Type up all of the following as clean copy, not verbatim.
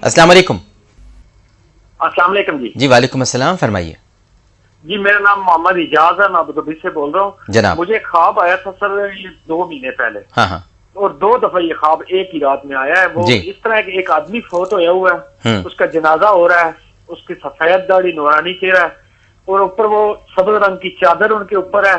السلام علیکم. السلام علیکم جی. جی وعلیکم السلام، فرمائیے. جی میرا نام محمد اجاز ہے، میں ابوظہبی سے بول رہا ہوں جناب. مجھے خواب آیا تھا سر یہ 2 مہینے پہلے، ہاں ہاں اور 2 دفعہ یہ خواب ایک ہی رات میں آیا ہے. وہ جی. اس طرح کہ ایک آدمی فوت ہویا ہوا ہے، ہوں. اس کا جنازہ ہو رہا ہے، اس کی سفید داڑھی نورانی چہرہ ہے، اور اوپر وہ سبز رنگ کی چادر ان کے اوپر ہے،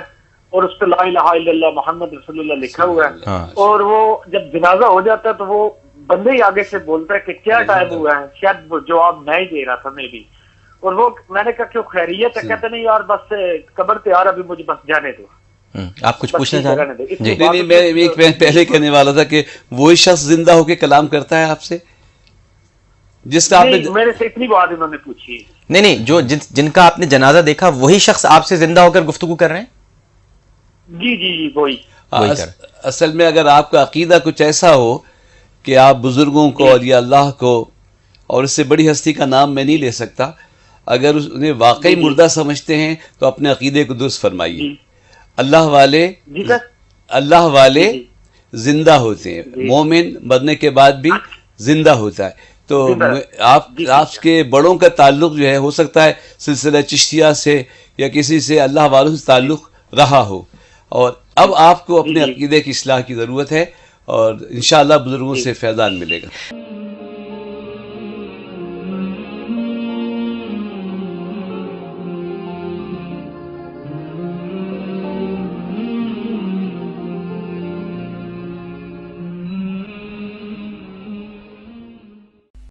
اور اس پہ لا الہ الا اللہ محمد رسول اللہ لکھا ہوا ہے. ہاں. اور وہ جب جنازہ ہو جاتا ہے تو وہ بندے ہی آگے سے بولتا ہے کہ کیا ٹائم ہوا ہے، شاید وہ جواب میں ہی دے رہا تھا میں بھی. اور وہ میں نے کہا کیوں خیریت ہے؟ کہتے نہیں یار بس قبر پہ یار ابھی مجھے بس جانے دو. آپ کچھ پوچھنا چاہ رہے ہیں؟ جی. نہیں میں ایک پہلے کہنے والا تھا کہ وہی شخص زندہ ہو کے کلام کرتا ہے آپ سے جس کا آپ نے میرے سے اتنی بات انہوں نے پوچھی. نہیں جو جن کا آپ نے جنازہ دیکھا وہی شخص آپ سے زندہ ہو کر گفتگو کر رہے ہیں؟ جی جی جی وہی. اصل میں اگر آپ کا عقیدہ کچھ ایسا ہو کہ آپ بزرگوں کو اور یا اللہ کو، اور اس سے بڑی ہستی کا نام میں نہیں لے سکتا، اگر انہیں واقعی مردہ سمجھتے ہیں تو اپنے عقیدے کو درست فرمائیے. اللہ والے زندہ ہوتے ہیں، مومن مرنے کے بعد بھی زندہ ہوتا ہے. تو آپ کے بڑوں کا تعلق جو ہے ہو سکتا ہے سلسلہ چشتیہ سے یا کسی سے اللہ والوں سے تعلق رہا ہو، اور اب آپ کو اپنے عقیدے کی اصلاح کی ضرورت ہے، اور انشاءاللہ بزرگوں سے فیضان ملے گا.